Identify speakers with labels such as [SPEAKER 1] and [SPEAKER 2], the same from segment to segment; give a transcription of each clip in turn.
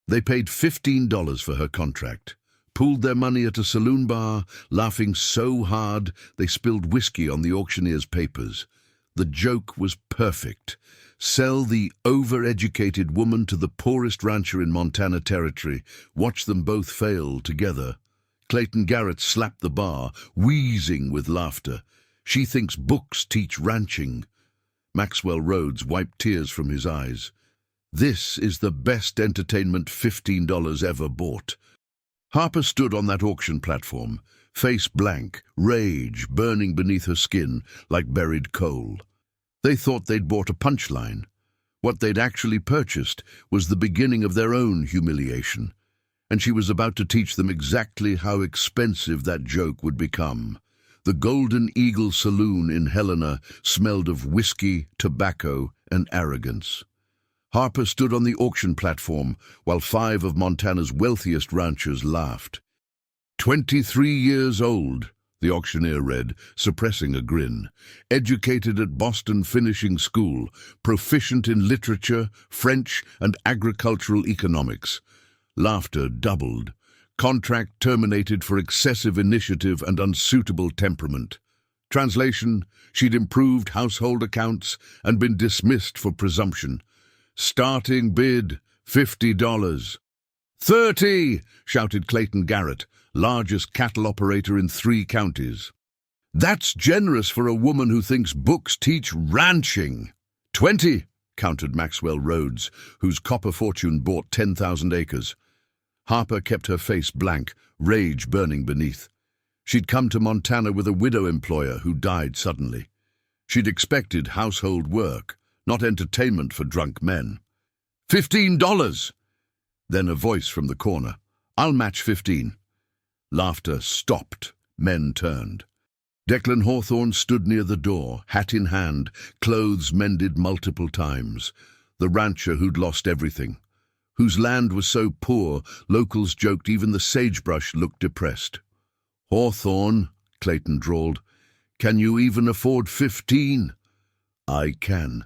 [SPEAKER 1] They paid $15 for her contract, pooled their money at a saloon bar, laughing so hard they spilled whiskey on the auctioneer's papers. The joke was perfect. Sell the over-educated woman to the poorest rancher in Montana Territory. Watch them both fail together. Clayton Garrett slapped the bar, wheezing with laughter. She thinks books teach ranching. Maxwell Rhodes wiped tears from his eyes. This is the best entertainment $15 ever bought. Harper stood on that auction platform, face blank, rage burning beneath her skin like buried coal. They thought they'd bought a punchline. What they'd actually purchased was the beginning of their own humiliation, and she was about to teach them exactly how expensive that joke would become. The Golden Eagle Saloon in Helena smelled of whiskey, tobacco, and arrogance. Harper stood on the auction platform while 5 of Montana's wealthiest ranchers laughed. 23 years old, the auctioneer read, suppressing a grin. Educated at Boston Finishing School, proficient in literature, French, and agricultural economics. Laughter doubled. Contract terminated for excessive initiative and unsuitable temperament. Translation: she'd improved household accounts and been dismissed for presumption. Starting bid, $50. $30, shouted Clayton Garrett, largest cattle operator in 3 counties. That's generous for a woman who thinks books teach ranching. $20, countered Maxwell Rhodes, whose copper fortune bought 10,000 acres. Harper kept her face blank, rage burning beneath. She'd come to Montana with a widow employer who died suddenly. She'd expected household work, not entertainment for drunk men. $15! Then a voice from the corner. I'll match 15. Laughter stopped. Men turned. Declan Hawthorne stood near the door, hat in hand, clothes mended multiple times. The rancher who'd lost everything, whose land was so poor, locals joked even the sagebrush looked depressed. Hawthorne, Clayton drawled, can you even afford 15? I can,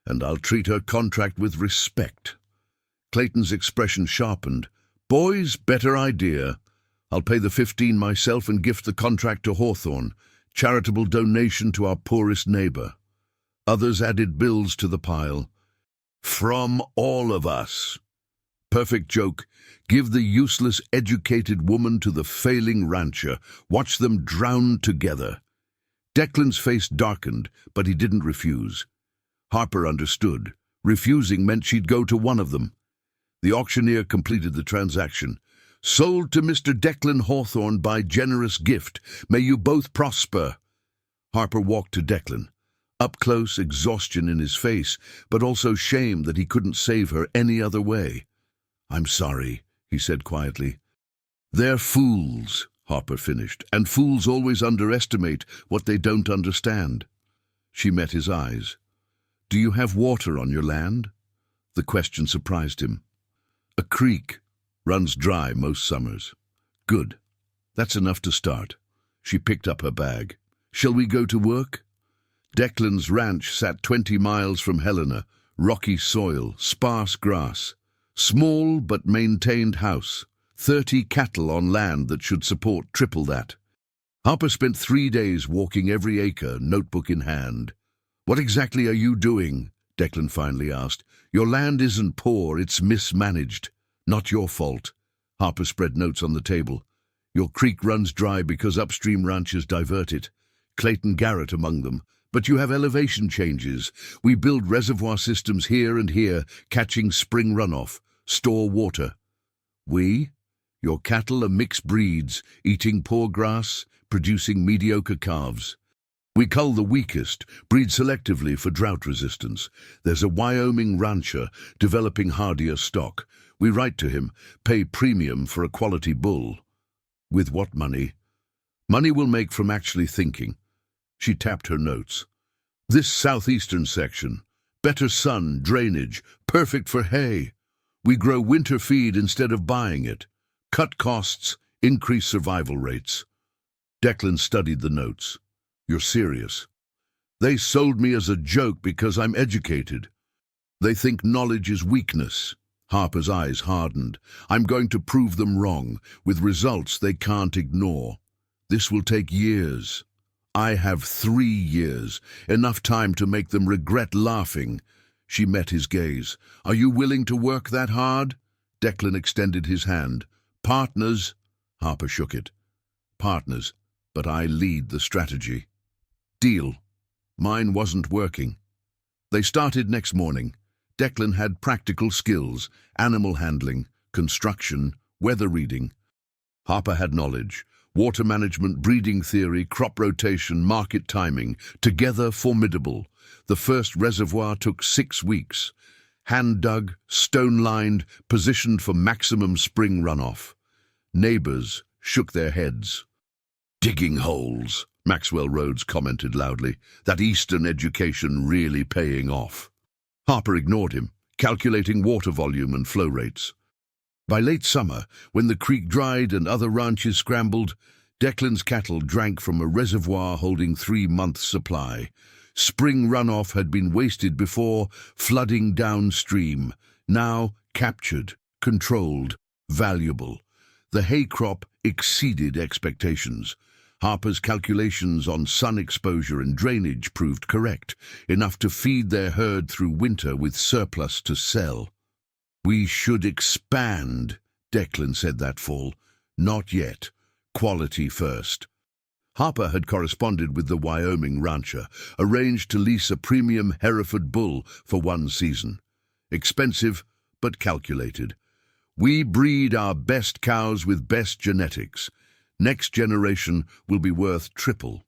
[SPEAKER 1] and I'll treat her contract with respect. Clayton's expression sharpened. Boys, better idea. I'll pay the 15 myself and gift the contract to Hawthorne, charitable donation to our poorest neighbor. Others added bills to the pile. From all of us. Perfect joke. Give the useless, educated woman to the failing rancher. Watch them drown together. Declan's face darkened, but he didn't refuse. Harper understood. Refusing meant she'd go to one of them. The auctioneer completed the transaction. Sold to Mr. Declan Hawthorne by generous gift. May you both prosper. Harper walked to Declan. Up close, exhaustion in his face, but also shame that he couldn't save her any other way. I'm sorry, he said quietly. They're fools, Harper finished, and fools always underestimate what they don't understand. She met his eyes. Do you have water on your land? The question surprised him. A creek. Runs dry most summers. Good. That's enough to start. She picked up her bag. Shall we go to work? Declan's ranch sat 20 miles from Helena. Rocky soil, sparse grass. Small but maintained house. 30 cattle on land that should support triple that. Harper spent 3 days walking every acre, notebook in hand. What exactly are you doing? Declan finally asked. Your land isn't poor, it's mismanaged. Not your fault. Harper spread notes on the table. Your creek runs dry because upstream ranchers divert it. Clayton Garrett among them. But you have elevation changes. We build reservoir systems here and here, catching spring runoff. Store water. We? Your cattle are mixed breeds, eating poor grass, producing mediocre calves. We cull the weakest, breed selectively for drought resistance. There's a Wyoming rancher developing hardier stock. We write to him, pay premium for a quality bull. With what money? Money we'll make from actually thinking. She tapped her notes. This southeastern section. Better sun, drainage, perfect for hay. We grow winter feed instead of buying it. Cut costs, increase survival rates. Declan studied the notes. You're serious. They sold me as a joke because I'm educated. They think knowledge is weakness. Harper's eyes hardened. I'm going to prove them wrong, with results they can't ignore. This will take years. I have 3 years, enough time to make them regret laughing. She met his gaze. Are you willing to work that hard? Declan extended his hand. Partners? Harper shook it. Partners, but I lead the strategy. Deal. Mine wasn't working. They started next morning. Declan had practical skills, animal handling, construction, weather reading. Harper had knowledge, water management, breeding theory, crop rotation, market timing, together formidable. The first reservoir took 6 weeks. Hand-dug, stone-lined, positioned for maximum spring runoff. Neighbors shook their heads. Digging holes, Maxwell Rhodes commented loudly. That Eastern education really paying off. Harper ignored him, calculating water volume and flow rates. By late summer, when the creek dried and other ranches scrambled, Declan's cattle drank from a reservoir holding 3 months' supply. Spring runoff had been wasted before, flooding downstream. Now captured, controlled, valuable. The hay crop exceeded expectations. Harper's calculations on sun exposure and drainage proved correct, enough to feed their herd through winter with surplus to sell. We should expand, Declan said that fall. Not yet. Quality first. Harper had corresponded with the Wyoming rancher, arranged to lease a premium Hereford bull for 1 season. Expensive, but calculated. We breed our best cows with best genetics. Next generation will be worth triple.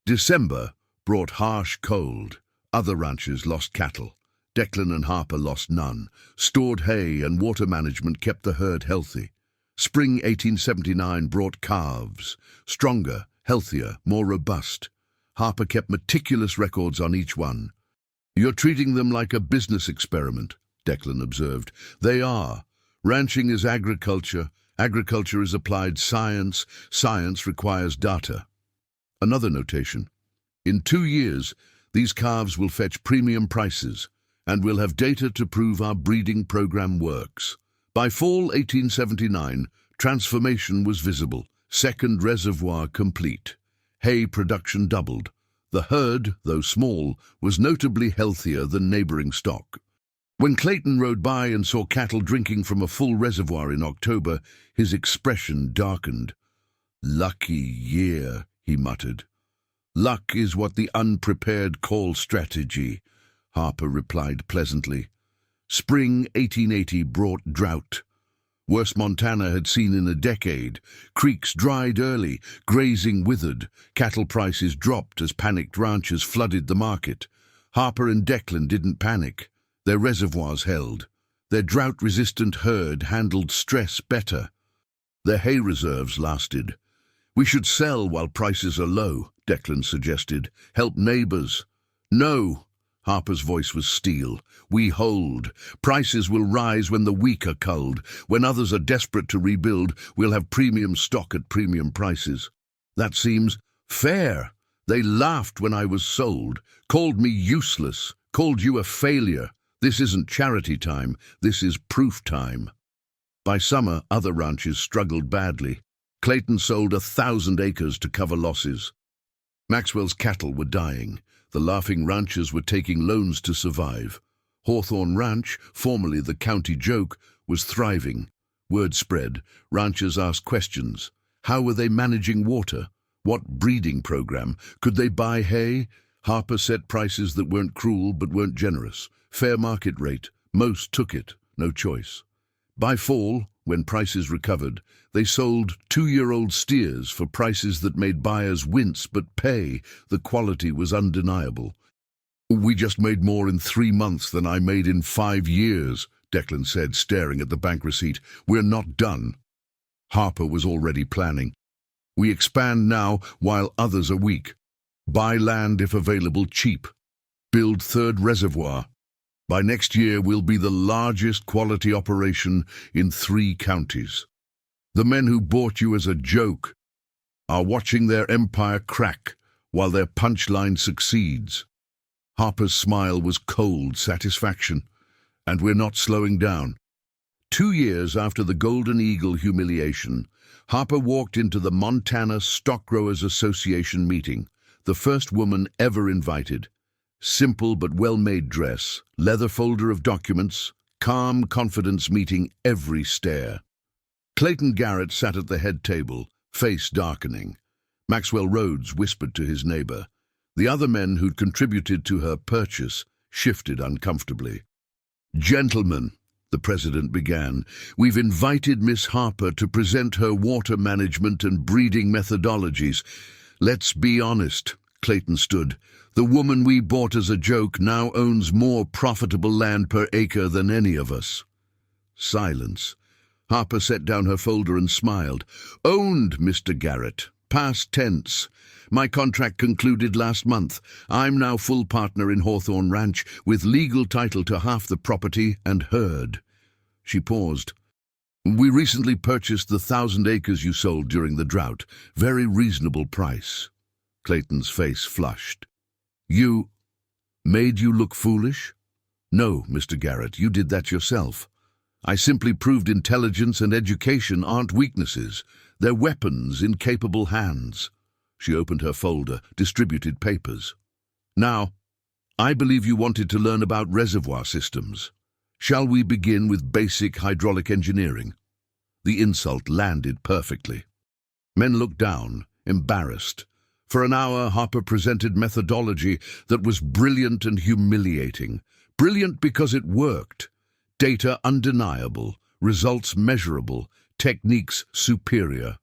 [SPEAKER 1] December brought harsh cold. Other ranchers lost cattle. Declan and Harper lost none. Stored hay and water management kept the herd healthy. Spring 1879 brought calves. Stronger, healthier, more robust. Harper kept meticulous records on each one. You're treating them like a business experiment, Declan observed. They are. Ranching is agriculture. Agriculture is applied science. Science requires data. Another notation. In 2 years, these calves will fetch premium prices, and we'll have data to prove our breeding program works. By fall 1879, transformation was visible. Second reservoir complete. Hay production doubled. The herd, though small, was notably healthier than neighboring stock. When Clayton rode by and saw cattle drinking from a full reservoir in October, his expression darkened. Lucky year, he muttered. Luck is what the unprepared call strategy, Harper replied pleasantly. Spring 1880 brought drought. Worst Montana had seen in a decade. Creeks dried early, grazing withered. Cattle prices dropped as panicked ranchers flooded the market. Harper and Declan didn't panic. Their reservoirs held. Their drought-resistant herd handled stress better. Their hay reserves lasted. We should sell while prices are low, Declan suggested. Help neighbors. No, Harper's voice was steel. We hold. Prices will rise when the weak are culled. When others are desperate to rebuild, we'll have premium stock at premium prices. That seems fair. They laughed when I was sold, called me useless, called you a failure. This isn't charity time, this is proof time. By summer, other ranches struggled badly. Clayton sold 1,000 acres to cover losses. Maxwell's cattle were dying. The laughing ranchers were taking loans to survive. Hawthorne Ranch, formerly the county joke, was thriving. Word spread. Ranchers asked questions. How were they managing water? What breeding program? Could they buy hay? Harper set prices that weren't cruel but weren't generous. Fair market rate. Most took it. No choice. By fall, when prices recovered, they sold 2-year-old steers for prices that made buyers wince but pay. The quality was undeniable. We just made more in 3 months than I made in 5 years, Declan said, staring at the bank receipt. We're not done. Harper was already planning. We expand now while others are weak. Buy land if available cheap. Build third reservoir. By next year, we'll be the largest quality operation in 3 counties. The men who bought you as a joke are watching their empire crack while their punchline succeeds. Harper's smile was cold satisfaction. And we're not slowing down. 2 years after the Golden Eagle humiliation, Harper walked into the Montana Stock Growers Association meeting, the first woman ever invited. Simple but well-made dress, leather folder of documents, calm confidence meeting every stare. Clayton Garrett sat at the head table, face darkening. Maxwell Rhodes whispered to his neighbor. The other men who'd contributed to her purchase shifted uncomfortably. "Gentlemen," the president began, "we've invited Miss Harper to present her water management and breeding methodologies. Let's be honest," Clayton stood. "The woman we bought as a joke now owns more profitable land per acre than any of us." Silence. Harper set down her folder and smiled. "Owned, Mr. Garrett. Past tense. My contract concluded last month. I'm now full partner in Hawthorne Ranch, with legal title to half the property and herd." She paused. "We recently purchased the 1,000 acres you sold during the drought. Very reasonable price." Clayton's face flushed. "You made you look foolish?" "No, Mr. Garrett, you did that yourself. I simply proved intelligence and education aren't weaknesses. They're weapons in capable hands." She opened her folder, distributed papers. "Now, I believe you wanted to learn about reservoir systems. Shall we begin with basic hydraulic engineering?" The insult landed perfectly. Men looked down, embarrassed. For an hour, Harper presented methodology that was brilliant and humiliating. Brilliant because it worked. Data undeniable, results measurable, techniques superior.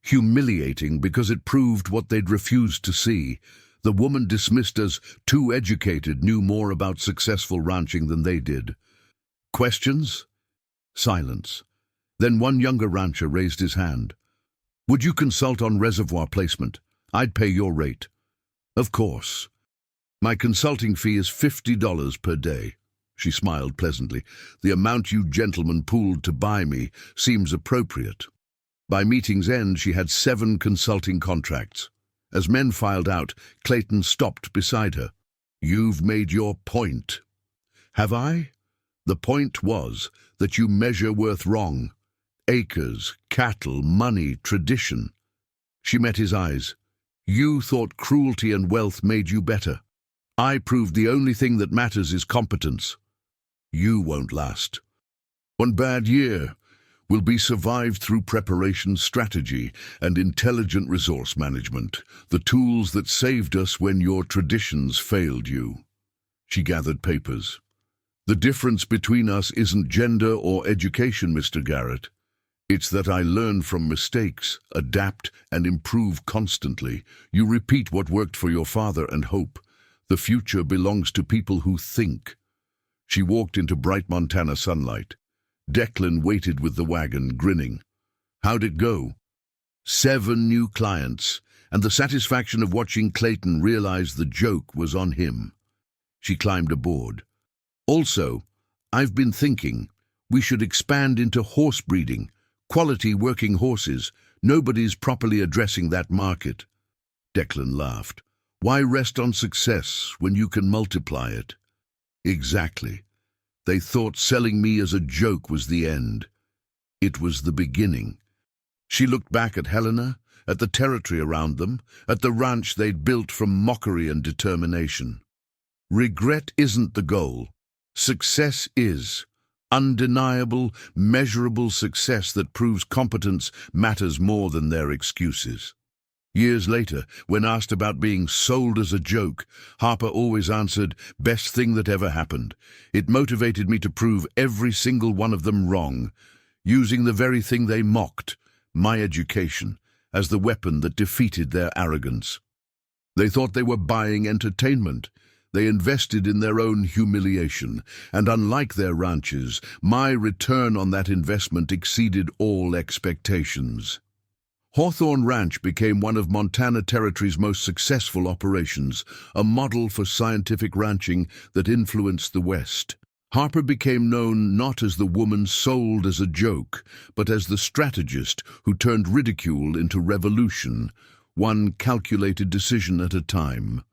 [SPEAKER 1] Humiliating because it proved what they'd refused to see. The woman dismissed as too educated knew more about successful ranching than they did. Questions? Silence. Then one younger rancher raised his hand. "Would you consult on reservoir placement? I'd pay your rate." "Of course. My consulting fee is $50 per day." She smiled pleasantly. "The amount you gentlemen pooled to buy me seems appropriate." By meeting's end, she had 7 consulting contracts. As men filed out, Clayton stopped beside her. "You've made your point." "Have I?" "The point was that you measure worth wrong. Acres, cattle, money, tradition." She met his eyes. "You thought cruelty and wealth made you better. I proved the only thing that matters is competence. You won't last. One bad year will be survived through preparation, strategy, and intelligent resource management, the tools that saved us when your traditions failed you." She gathered papers. "The difference between us isn't gender or education, Mr. Garrett. It's that I learn from mistakes, adapt, and improve constantly. You repeat what worked for your father and hope. The future belongs to people who think." She walked into bright Montana sunlight. Declan waited with the wagon, grinning. "How'd it go?" 7 new clients, and the satisfaction of watching Clayton realize the joke was on him. She climbed aboard. "Also, I've been thinking, we should expand into horse breeding, quality working horses. Nobody's properly addressing that market." Declan laughed. "Why rest on success when you can multiply it?" "Exactly. They thought selling me as a joke was the end. It was the beginning." She looked back at Helena, at the territory around them, at the ranch they'd built from mockery and determination. Regret isn't the goal. Success is. Undeniable, measurable success that proves competence matters more than their excuses. Years later, when asked about being sold as a joke, Harper always answered, "Best thing that ever happened. It motivated me to prove every single one of them wrong, using the very thing they mocked, my education, as the weapon that defeated their arrogance." They thought they were buying entertainment. They invested in their own humiliation, and unlike their ranches, my return on that investment exceeded all expectations. Hawthorne Ranch became one of Montana Territory's most successful operations, a model for scientific ranching that influenced the West. Harper became known not as the woman sold as a joke, but as the strategist who turned ridicule into revolution, one calculated decision at a time.